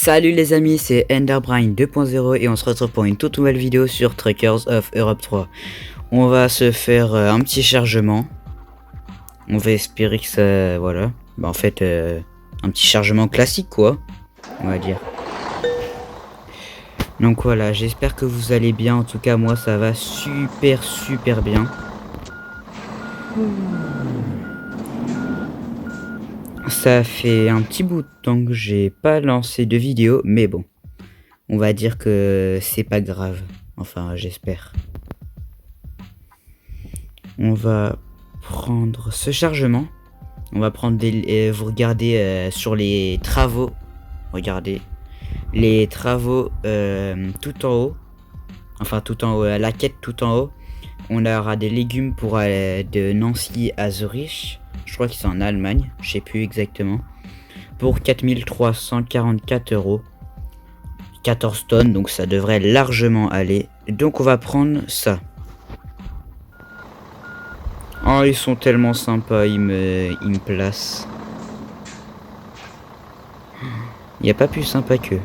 Salut les amis, c'est Enderbrain 2.0 et on se retrouve pour une toute nouvelle vidéo sur Truckers of Europe 3. On va se faire un petit chargement. On va espérer que ça... voilà. Bah en fait, un petit chargement classique quoi, on va dire. Donc voilà, j'espère que vous allez bien. En tout cas, moi ça va super bien. Ça fait un petit bout de temps que j'ai pas lancé de vidéo, mais bon. On va dire que c'est pas grave. Enfin, j'espère. On va prendre ce chargement. On va prendre des... vous regardez sur les travaux. Regardez. Les travaux tout en haut. Enfin, tout en haut. La quête tout en haut. On aura des légumes pour aller de Nancy à Zurich. Je crois qu'ils sont en Allemagne. Je sais plus exactement. Pour 4344 €. 14 tonnes, donc ça devrait largement aller. Donc on va prendre ça. Oh, ils sont tellement sympas, ils me placent. Il n'y a pas plus sympa qu'eux.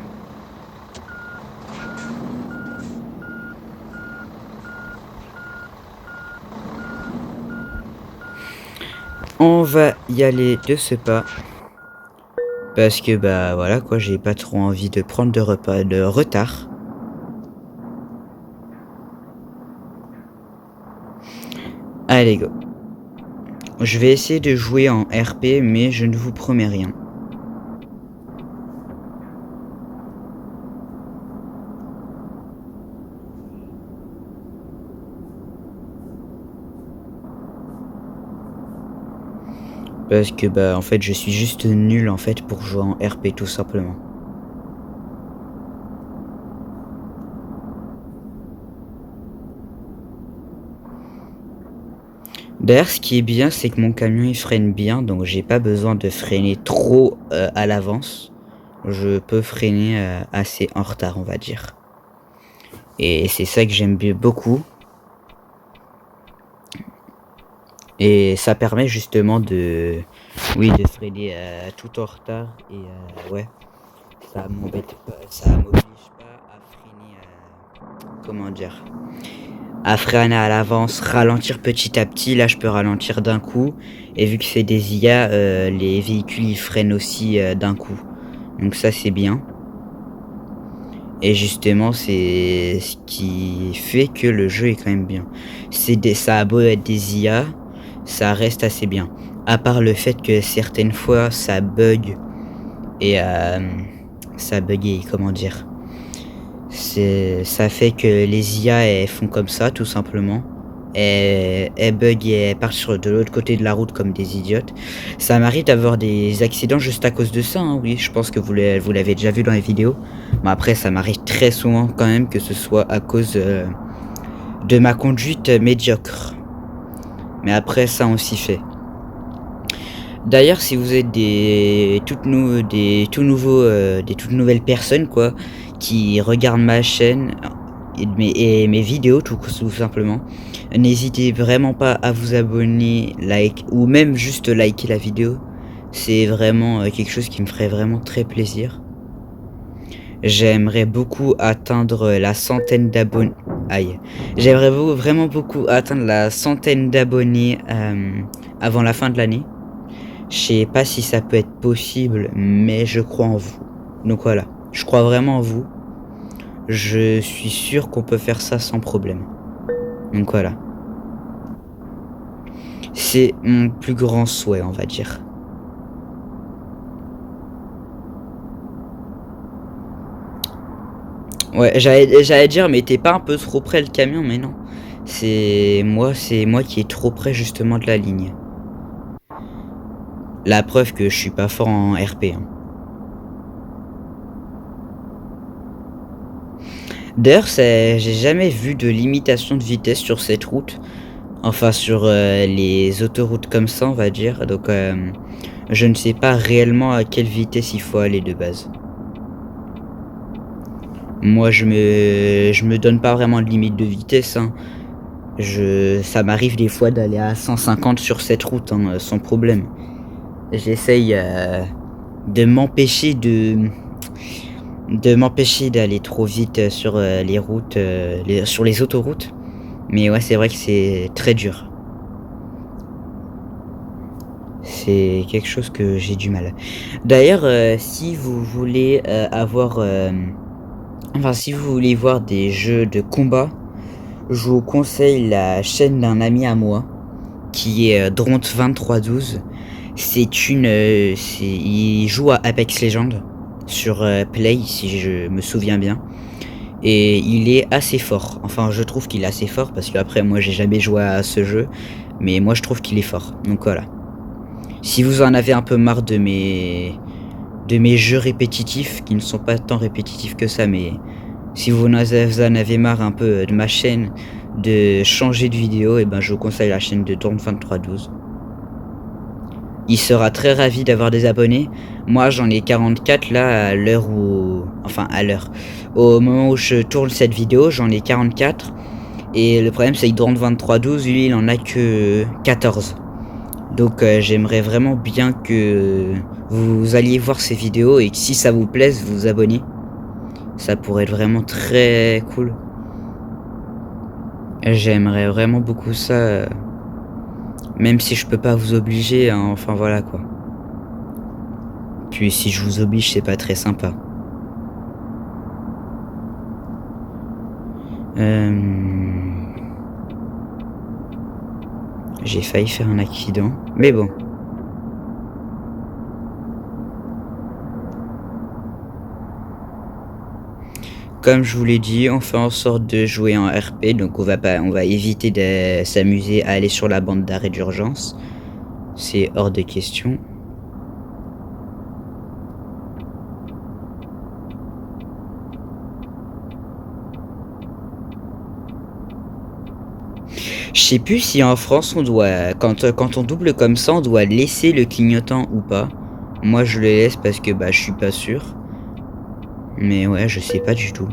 On va y aller de ce pas. Parce que bah voilà quoi, j'ai pas trop envie de prendre de retard. Allez go. Je vais essayer de jouer en RP mais je ne vous promets rien. Parce que bah en fait je suis juste nul en fait pour jouer en RP tout simplement. D'ailleurs ce qui est bien c'est que mon camion il freine bien, donc j'ai pas besoin de freiner trop à l'avance. Je peux freiner assez en retard on va dire. Et c'est ça que j'aime beaucoup. Et ça permet justement de freiner tout en retard et ouais, ça m'embête pas, ça m'oblige pas à freiner, comment dire, à freiner à l'avance, ralentir petit à petit. Là je peux ralentir d'un coup et vu que c'est des IA, les véhicules ils freinent aussi d'un coup. Donc ça c'est bien. Et justement c'est ce qui fait que le jeu est quand même bien. Ça a beau être des IA, ça reste assez bien. À part le fait que certaines fois ça bug et comment dire. Ça fait que les IA elles font comme ça tout simplement. Elles bug et elles partent de l'autre côté de la route comme des idiotes. Ça m'arrive d'avoir des accidents juste à cause de ça, hein, oui, je pense que vous l'avez déjà vu dans les vidéos. Mais après ça m'arrive très souvent quand même que ce soit à cause de ma conduite médiocre. Mais après ça on s'y fait. D'ailleurs si vous êtes des toutes nouvelles personnes quoi, qui regardent ma chaîne et mes vidéos tout simplement, n'hésitez vraiment pas à vous abonner, ou même juste liker la vidéo. C'est vraiment quelque chose qui me ferait vraiment très plaisir. J'aimerais beaucoup atteindre la centaine d'abonnés. Aïe. J'aimerais vraiment beaucoup atteindre la centaine d'abonnés avant la fin de l'année. Je sais pas si ça peut être possible, mais je crois en vous. Donc voilà, je crois vraiment en vous. Je suis sûr qu'on peut faire ça sans problème. Donc voilà. C'est mon plus grand souhait, on va dire. Ouais, j'allais dire, mais t'es pas un peu trop près le camion, mais non. C'est moi qui est trop près justement de la ligne. La preuve que je suis pas fort en RP. Hein. D'ailleurs, j'ai jamais vu de limitation de vitesse sur cette route. Enfin, sur les autoroutes comme ça, on va dire. Donc, je ne sais pas réellement à quelle vitesse il faut aller de base. Moi, je me donne pas vraiment de limite de vitesse. Hein. Ça m'arrive des fois d'aller à 150 sur cette route, hein, sans problème. J'essaye de m'empêcher de m'empêcher d'aller trop vite sur les routes, sur les autoroutes. Mais ouais, c'est vrai que c'est très dur. C'est quelque chose que j'ai du mal. D'ailleurs, si vous voulez avoir, enfin, si vous voulez voir des jeux de combat, je vous conseille la chaîne d'un ami à moi qui est Dront2312. Il joue à Apex Legends sur Play, si je me souviens bien. Et il est assez fort. Enfin, je trouve qu'il est assez fort parce que après, moi, j'ai jamais joué à ce jeu, mais moi, je trouve qu'il est fort. Donc voilà. Si vous en avez un peu marre de mes jeux répétitifs, qui ne sont pas tant répétitifs que ça, mais si vous en avez marre un peu de ma chaîne, de changer de vidéo, et ben je vous conseille la chaîne de Tourne2312. Il sera très ravi d'avoir des abonnés. Moi j'en ai 44 là à l'heure où... Enfin à l'heure. Au moment où je tourne cette vidéo, j'en ai 44. Et le problème c'est que Tourne2312, lui il en a que 14. Donc j'aimerais vraiment bien que vous alliez voir ces vidéos et que si ça vous plaise, vous abonnez. Ça pourrait être vraiment très cool. J'aimerais vraiment beaucoup ça. Même si je peux pas vous obliger, hein, enfin voilà quoi. Puis si je vous oblige, c'est pas très sympa. J'ai failli faire un accident, mais bon. Comme je vous l'ai dit, on fait en sorte de jouer en RP, donc on va éviter de s'amuser à aller sur la bande d'arrêt d'urgence. C'est hors de question. Je sais plus si en France on doit, quand on double comme ça, on doit laisser le clignotant ou pas. Moi je le laisse parce que bah je suis pas sûr. Mais ouais, je sais pas du tout.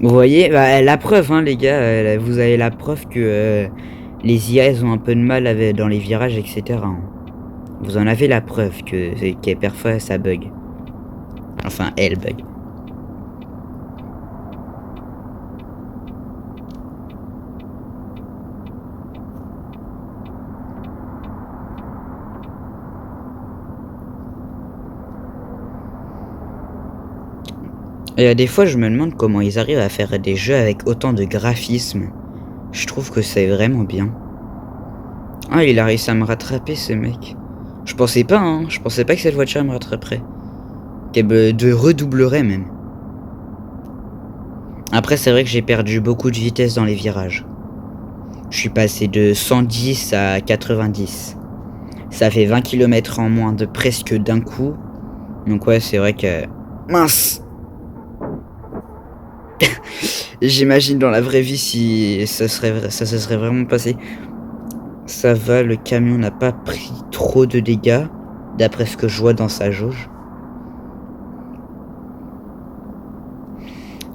Vous voyez, bah, la preuve, hein, les gars, vous avez la preuve que les IA, elles ont un peu de mal dans les virages, etc. Hein. Vous en avez la preuve que parfois ça bug. Enfin, elle bug. Et des fois, je me demande comment ils arrivent à faire des jeux avec autant de graphisme. Je trouve que c'est vraiment bien. Ah, il a réussi à me rattraper, ce mec. Je pensais pas, hein. Je pensais pas que cette voiture me rattraperait. Qu'elle me redoublerait même. Après, c'est vrai que j'ai perdu beaucoup de vitesse dans les virages. Je suis passé de 110 à 90. Ça fait 20 km en moins de presque d'un coup. Donc ouais, c'est vrai que... Mince. J'imagine dans la vraie vie si ça se serait vraiment passé. Ça va, le camion n'a pas pris trop de dégâts, d'après ce que je vois dans sa jauge.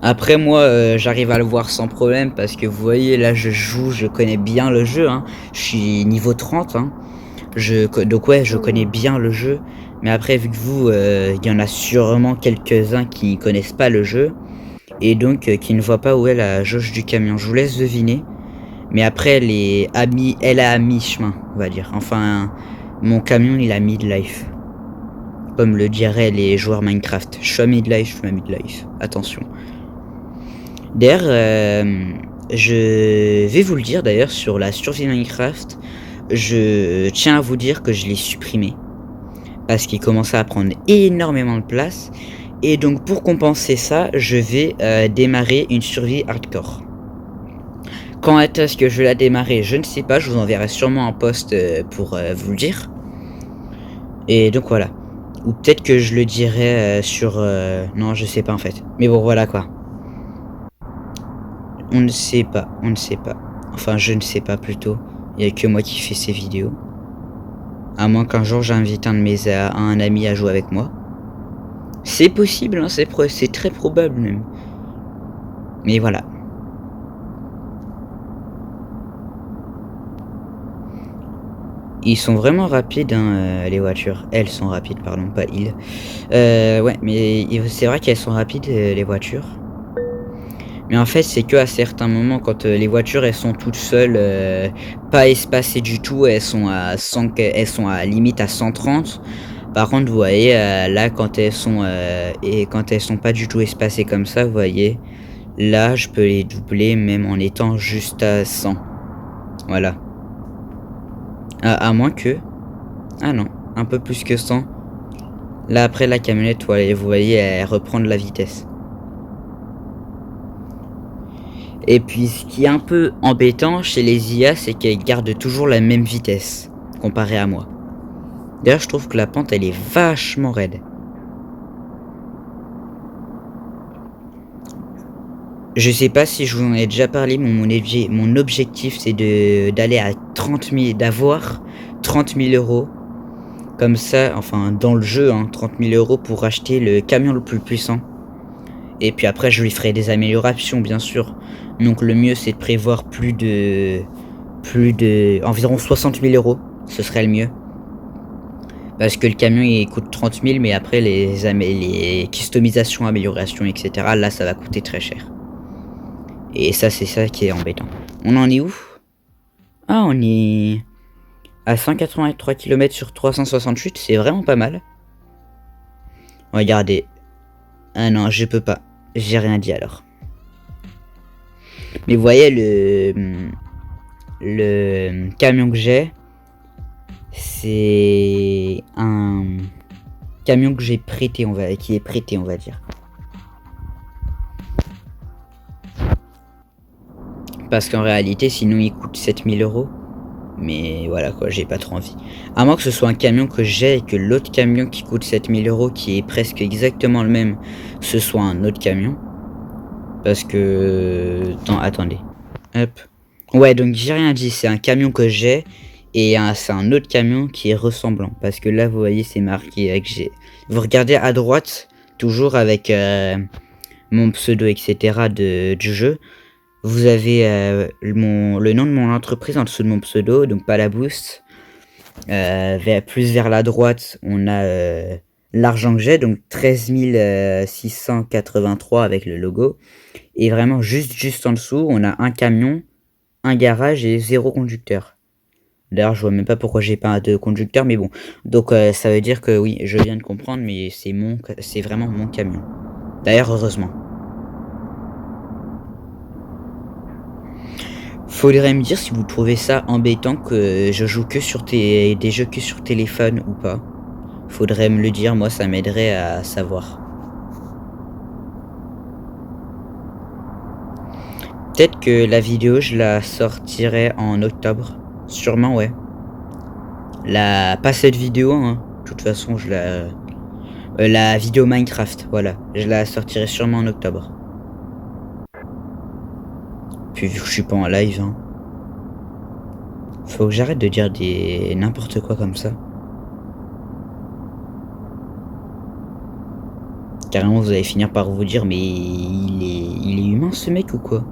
Après moi, j'arrive à le voir sans problème parce que vous voyez, là je joue, je connais bien le jeu. Hein. Je suis niveau 30. Hein. Donc ouais, je connais bien le jeu. Mais après, vu que vous, il y en a sûrement quelques-uns qui connaissent pas le jeu. Et donc qui ne voient pas où est la jauge du camion. Je vous laisse deviner. Mais après, elle a mi-chemin, on va dire. Enfin, mon camion, il a mid-life. Comme le diraient les joueurs Minecraft. Je suis à mid-life, je suis à mid-life. Attention. D'ailleurs, je vais vous le dire d'ailleurs sur la survie Minecraft. Je tiens à vous dire que je l'ai supprimé. Parce qu'il commençait à prendre énormément de place. Et donc pour compenser ça, je vais démarrer une survie hardcore. Quand est-ce que je vais la démarrer, je ne sais pas. Je vous enverrai sûrement un post pour vous le dire. Et donc voilà. Ou peut-être que je le dirai sur... Non, je sais pas en fait. Mais bon, voilà quoi. On ne sait pas, on ne sait pas. Enfin, je ne sais pas plutôt. Il n'y a que moi qui fais ces vidéos. À moins qu'un jour j'invite un ami à jouer avec moi. C'est possible, hein, c'est très probable même. Mais voilà. Ils sont vraiment rapides, hein, les voitures. Elles sont rapides, pardon, pas ils. Ouais, mais c'est vrai qu'elles sont rapides, les voitures. Mais en fait, c'est que à certains moments, quand les voitures elles sont toutes seules, pas espacées du tout, elles sont à limite à 130. Par contre, vous voyez, là, quand elles sont pas du tout espacées comme ça, vous voyez, là, je peux les doubler même en étant juste à 100. Voilà. À moins que... Ah non, un peu plus que 100. Là, après, la camionnette, ouais, vous voyez, elle reprend de la vitesse. Et puis, ce qui est un peu embêtant chez les IA, c'est qu'elles gardent toujours la même vitesse, comparé à moi. D'ailleurs, je trouve que la pente, elle est vachement raide. Je sais pas si je vous en ai déjà parlé, mais mon objectif, c'est d'aller à 30 000, d'avoir 30 000 euros. Comme ça, enfin, dans le jeu, hein, 30 000 euros pour acheter le camion le plus puissant. Et puis après, je lui ferai des améliorations, bien sûr. Donc le mieux, c'est de prévoir environ 60 000 euros. Ce serait le mieux. Parce que le camion, il coûte 30 000, mais après, les customisations, améliorations, etc., là, ça va coûter très cher. Et ça, c'est ça qui est embêtant. On en est où? Ah, on est à 183 km sur 368, c'est vraiment pas mal. Regardez. Ah non, je peux pas. J'ai rien dit alors. Mais vous voyez, le camion que j'ai, c'est un camion que j'ai prêté, qui est prêté, on va dire. Parce qu'en réalité, sinon, il coûte 7000 euros. Mais voilà quoi, j'ai pas trop envie. À moins que ce soit un camion que j'ai et que l'autre camion qui coûte 7000 euros, qui est presque exactement le même, ce soit un autre camion. Parce que... Attendez. Hop. Ouais, donc j'ai rien dit, c'est un camion que j'ai. Et c'est un autre camion qui est ressemblant. Parce que là, vous voyez, c'est marqué avec G. Vous regardez à droite, toujours avec mon pseudo, etc. du jeu. Vous avez le nom de mon entreprise en dessous de mon pseudo, donc pas la boost. Plus vers la droite, on a l'argent que j'ai, donc 13 683 avec le logo. Et vraiment, juste en dessous, on a un camion, un garage et 0 conducteur. D'ailleurs, je vois même pas pourquoi j'ai pas de conducteur, mais bon. Donc ça veut dire que oui, je viens de comprendre, mais c'est vraiment mon camion. D'ailleurs, heureusement. Faudrait me dire si vous trouvez ça embêtant que je joue que sur des jeux que sur téléphone ou pas. Faudrait me le dire, moi ça m'aiderait à savoir. Peut-être que la vidéo je la sortirai en octobre. Sûrement ouais. Pas cette vidéo, hein. De toute façon la vidéo Minecraft, voilà. Je la sortirai sûrement en octobre. Puis vu que je suis pas en live, hein. Faut que j'arrête de dire n'importe quoi comme ça. Carrément vous allez finir par vous dire mais il est humain ce mec ou quoi?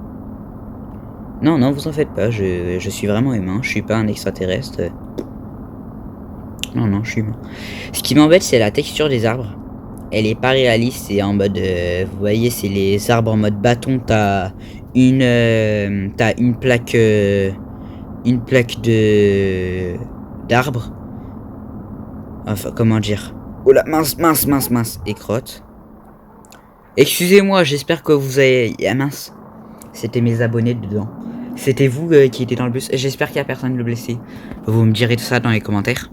Non, vous en faites pas, je suis vraiment humain, je suis pas un extraterrestre. Non, je suis humain. Ce qui m'embête c'est la texture des arbres. Elle est pas réaliste, c'est en mode... vous voyez, c'est les arbres en mode bâton, t'as une plaque... une plaque d'arbres. Enfin, comment dire? Oula, mince, et crotte. Excusez-moi, j'espère que vous avez... Ah mince. C'était mes abonnés dedans. C'était vous qui étiez dans le bus. J'espère qu'il n'y a personne de blessé. Vous me direz tout ça dans les commentaires.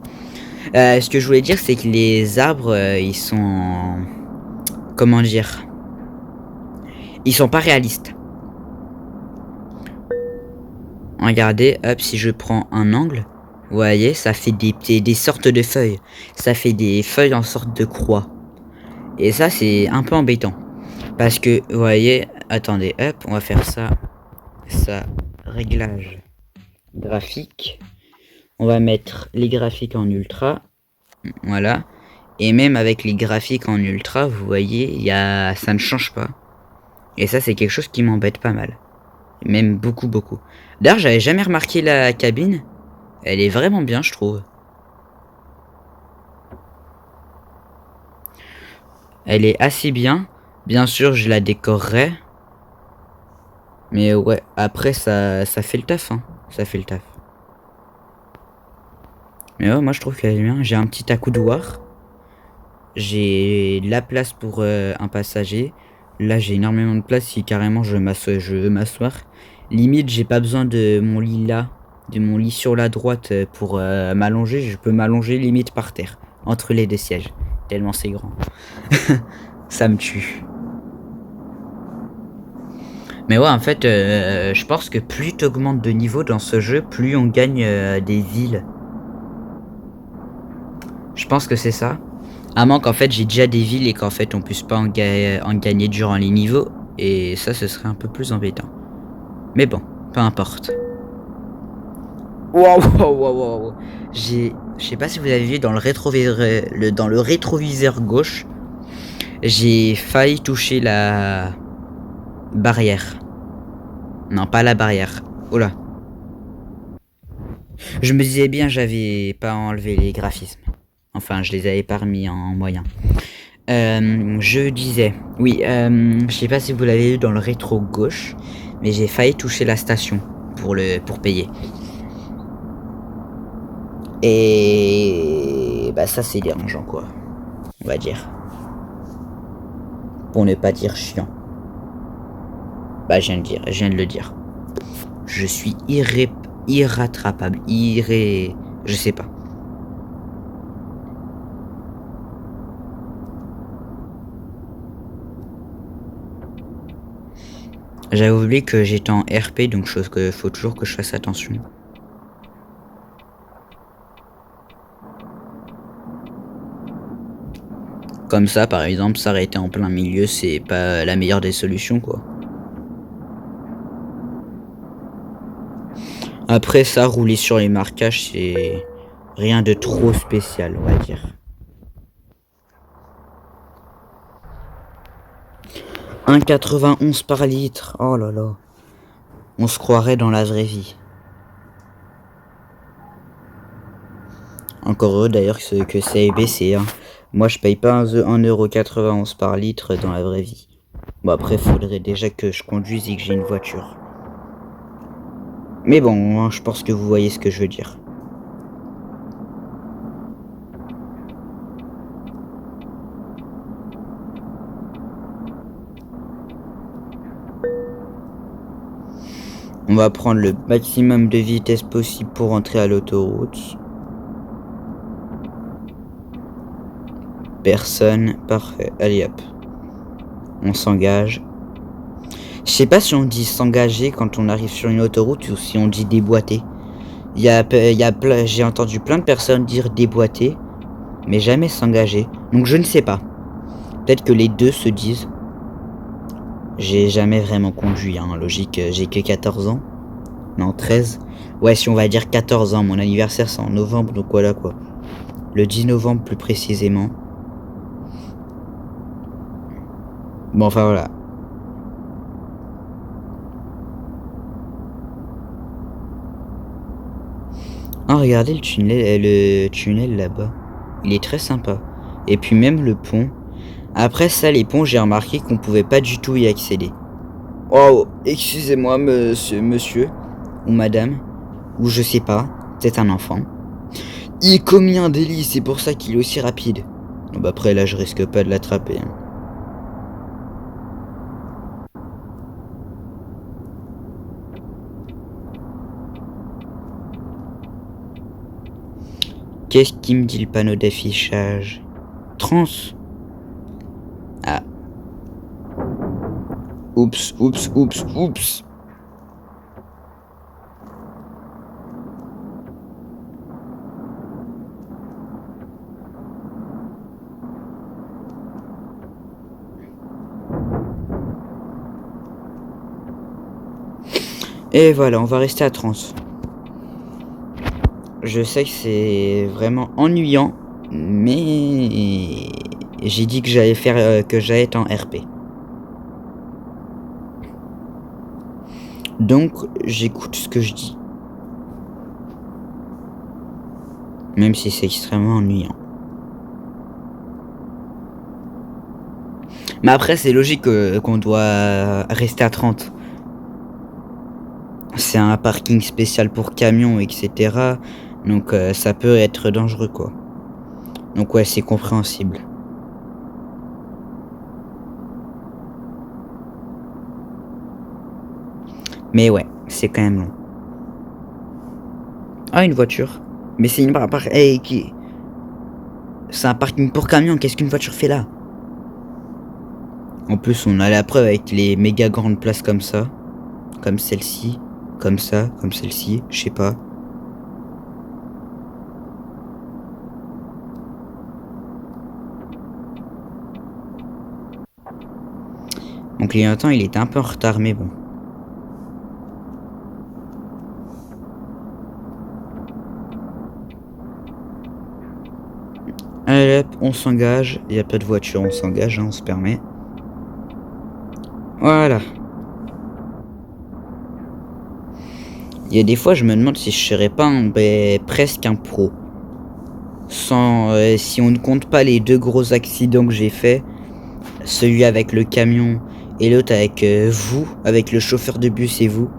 Ce que je voulais dire, c'est que les arbres, ils sont... Comment dire? Ils sont pas réalistes. Regardez, hop, si je prends un angle, vous voyez, ça fait des sortes de feuilles. Ça fait des feuilles en sorte de croix. Et ça, c'est un peu embêtant. Parce que, vous voyez, attendez, hop, on va faire ça. Ça réglage graphique. On va mettre les graphiques en ultra. Voilà. Et même avec les graphiques en ultra, vous voyez, ça ne change pas. Et ça, c'est quelque chose qui m'embête pas mal. Même beaucoup, beaucoup. D'ailleurs, j'avais jamais remarqué la cabine. Elle est vraiment bien, je trouve. Elle est assez bien. Bien sûr, je la décorerai. Mais ouais, après, ça fait le taf, hein. Ça fait le taf. Mais ouais, moi, je trouve qu'elle est bien. J'ai un petit accoudoir. J'ai la place pour un passager. Là, j'ai énormément de place si carrément je veux m'asseoir. Limite, j'ai pas besoin de mon lit là, de mon lit sur la droite pour m'allonger. Je peux m'allonger limite par terre, entre les deux sièges. Tellement c'est grand. Ça me tue. Mais ouais, en fait, je pense que plus tu augmentes de niveau dans ce jeu, plus on gagne des villes. Je pense que c'est ça. À moins qu'en fait j'ai déjà des villes et qu'en fait on puisse pas en gagner durant les niveaux. Et ça, ce serait un peu plus embêtant. Mais bon, peu importe. Wow, wow, wow, wow. Je sais pas si vous avez vu dans le rétroviseur gauche, j'ai failli toucher la barrière. Non, pas la barrière. Oh là. Je me disais bien, j'avais pas enlevé les graphismes. Enfin, je les avais pas remis en moyen. Je disais, oui, je sais pas si vous l'avez vu dans le rétro gauche, mais j'ai failli toucher la station pour payer. Et bah ça c'est dérangeant quoi, on va dire. Pour ne pas dire chiant. Bah je viens de le dire. Je suis irrattrapable, je sais pas. J'avais oublié que j'étais en RP, donc chose que faut toujours que je fasse attention. Comme ça, par exemple, s'arrêter en plein milieu, c'est pas la meilleure des solutions, quoi. Après ça, rouler sur les marquages, c'est rien de trop spécial, on va dire. 1,91 par litre, oh là là. On se croirait dans la vraie vie. Encore heureux d'ailleurs que ça ait baissé, hein. Moi, je paye pas 1,91 € par litre dans la vraie vie. Bon, après, faudrait déjà que je conduise et que j'ai une voiture. Mais bon, hein, je pense que vous voyez ce que je veux dire. On va prendre le maximum de vitesse possible pour entrer à l'autoroute. Personne, parfait. Allez hop. On s'engage. Je sais pas si on dit s'engager quand on arrive sur une autoroute ou si on dit déboîter. J'ai entendu plein de personnes dire déboîter, mais jamais s'engager. Donc je ne sais pas. Peut-être que les deux se disent. J'ai jamais vraiment conduit, hein. Logique, j'ai que 14 ans. Non, 13. Ouais, si on va dire 14 ans, mon anniversaire c'est en novembre, donc voilà quoi. Le 10 novembre plus précisément. Bon, enfin voilà. Ah, regardez le tunnel là-bas. Il est très sympa. Et puis même le pont. Après ça, les ponts, j'ai remarqué qu'on pouvait pas du tout y accéder. Oh, excusez-moi, monsieur, ou madame, ou je sais pas, peut-être un enfant. Il est commis un délit, c'est pour ça qu'il est aussi rapide. Bon, bah après là, je risque pas de l'attraper, hein. Qu'est-ce qui me dit le panneau d'affichage? Trans. Ah. Oups, oups, oups, oups. Et voilà, on va rester à 30. Je sais que c'est vraiment ennuyant, mais j'ai dit que j'allais faire que j'allais être en RP. Donc j'écoute ce que je dis. Même si c'est extrêmement ennuyant. Mais après c'est logique qu'on doit rester à 30. C'est un parking spécial pour camions, etc. Donc ça peut être dangereux quoi. Donc ouais, c'est compréhensible. Mais ouais, c'est quand même long. Ah, une voiture. Mais c'est une hey, qui... C'est un parking pour camions, qu'est-ce qu'une voiture fait là? En plus, on a la preuve avec les méga grandes places comme ça. Comme celle-ci. Comme ça, comme celle-ci, je sais pas. Mon clignotant, il était un peu en retard, mais bon. Allez hop, on s'engage. Il n'y a pas de voiture, on s'engage, hein, on se permet. Voilà. Il y a des fois, je me demande si je serais pas presque un pro. Sans, si on ne compte pas les deux gros accidents que j'ai fait, celui avec le camion et l'autre avec vous, avec le chauffeur de bus et vous.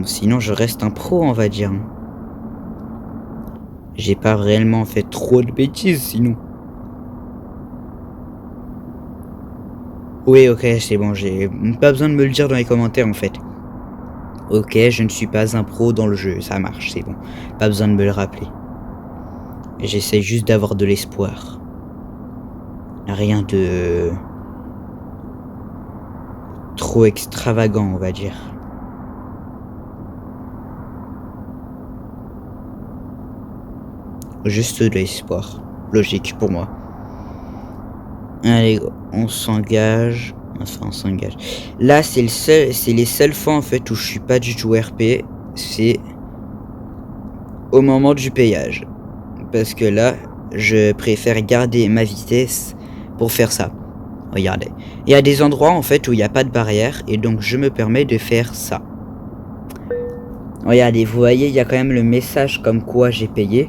Sinon, je reste un pro, on va dire. J'ai pas réellement fait trop de bêtises, sinon. Oui, ok, c'est bon, j'ai pas besoin de me le dire dans les commentaires, en fait. Ok, je ne suis pas un pro dans le jeu, ça marche, c'est bon. Pas besoin de me le rappeler. J'essaie juste d'avoir de l'espoir. Rien de trop extravagant, on va dire. Juste de l'espoir. Logique pour moi. Allez, on s'engage. Enfin, on s'engage. Là, c'est les seules fois en fait où je suis pas du tout RP. C'est au moment du payage. Parce que là, je préfère garder ma vitesse pour faire ça. Regardez. Il y a des endroits en fait où il n'y a pas de barrière et donc je me permets de faire ça. Regardez, vous voyez, il y a quand même le message comme quoi j'ai payé.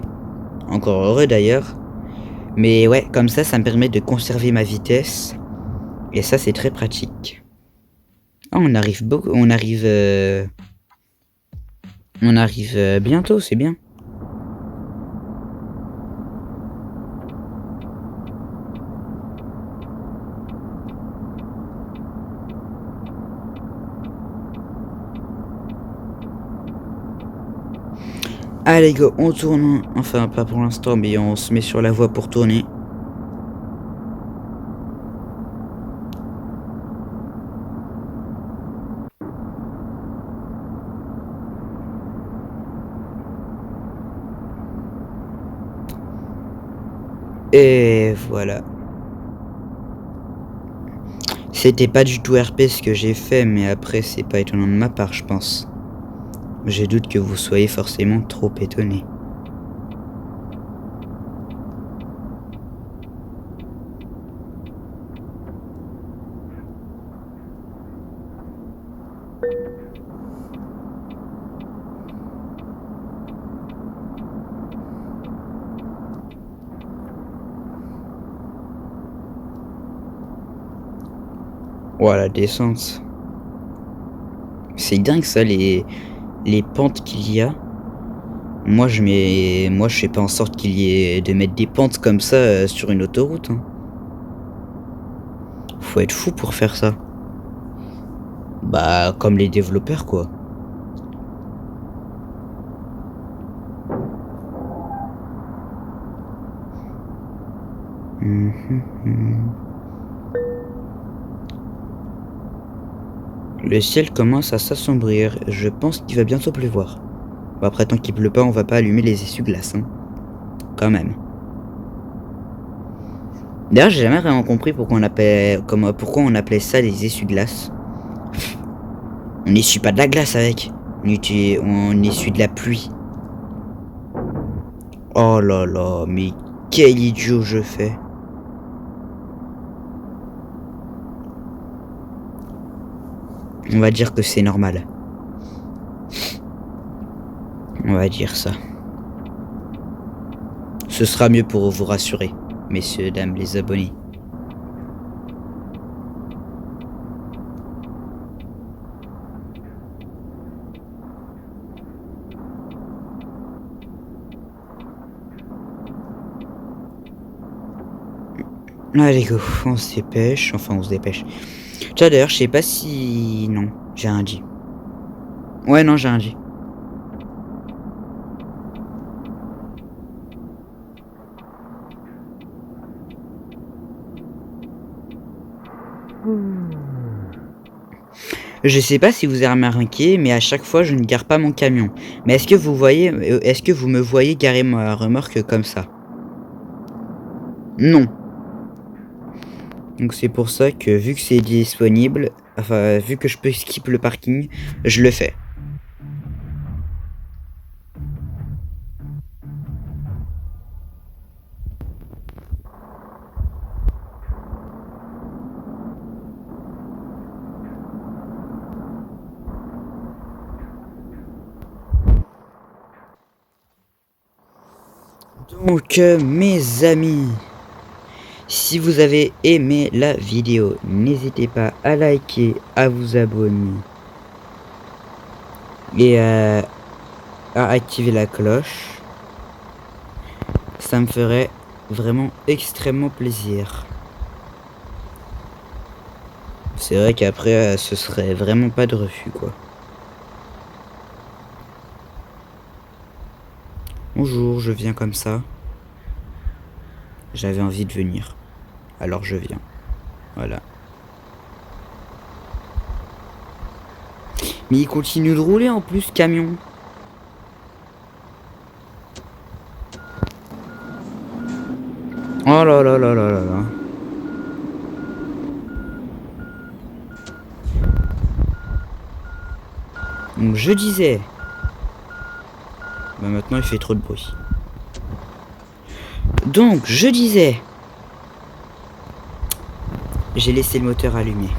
Encore heureux d'ailleurs. Mais ouais, comme ça me permet de conserver ma vitesse. Et ça, c'est très pratique. Ah, on arrive beaucoup, on arrive bientôt, c'est bien. Allez go, on tourne. Enfin, pas pour l'instant, mais on se met sur la voie pour tourner. Et voilà. C'était pas du tout RP ce que j'ai fait, mais après, c'est pas étonnant de ma part, je pense. Je doute que vous soyez forcément trop étonné. Voilà, descente. C'est dingue ça, les pentes qu'il y a. Moi, je fais pas en sorte qu'il y ait de mettre des pentes comme ça sur une autoroute. Hein. Faut être fou pour faire ça. Bah, comme les développeurs, quoi. Le ciel commence à s'assombrir. Je pense qu'il va bientôt pleuvoir. Bon, après, tant qu'il pleut pas, on va pas allumer les essuie-glaces. Hein. Quand même. D'ailleurs, j'ai jamais vraiment compris pourquoi on appelait ça des essuie-glaces. On n'essuie pas de la glace avec. On essuie de la pluie. Oh là là, mais quel idiot je fais. On va dire que c'est normal. On va dire ça. Ce sera mieux pour vous rassurer, messieurs, dames, les abonnés. Allez go, on se dépêche, enfin on se dépêche. Tiens d'ailleurs, je sais pas si... Non, j'ai un J. Ouais non, j'ai un J. Je sais pas si vous avez remarqué, mais à chaque fois je ne gare pas mon camion. Mais est-ce que vous voyez, est-ce que vous me voyez garer ma remorque comme ça? Non. Donc c'est pour ça que vu que c'est disponible, enfin vu que je peux skip le parking, je le fais. Donc mes amis, si vous avez aimé la vidéo, n'hésitez pas à liker, à vous abonner et à activer la cloche. Ça me ferait vraiment extrêmement plaisir. C'est vrai qu'après ce serait vraiment pas de refus quoi. Bonjour, je viens comme ça. J'avais envie de venir. Alors je viens. Voilà. Mais il continue de rouler en plus, camion. Oh là là là là là là. Donc je disais. Bah maintenant il fait trop de bruit. Donc je disais. J'ai laissé le moteur allumé.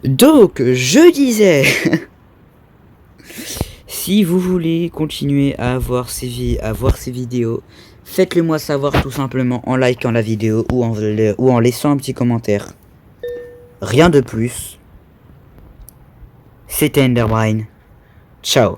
Donc je disais. Si vous voulez continuer à voir ces vidéos, faites-le moi savoir tout simplement en likant la vidéo ou en laissant un petit commentaire. Rien de plus. C'était Enderbrain. Ciao.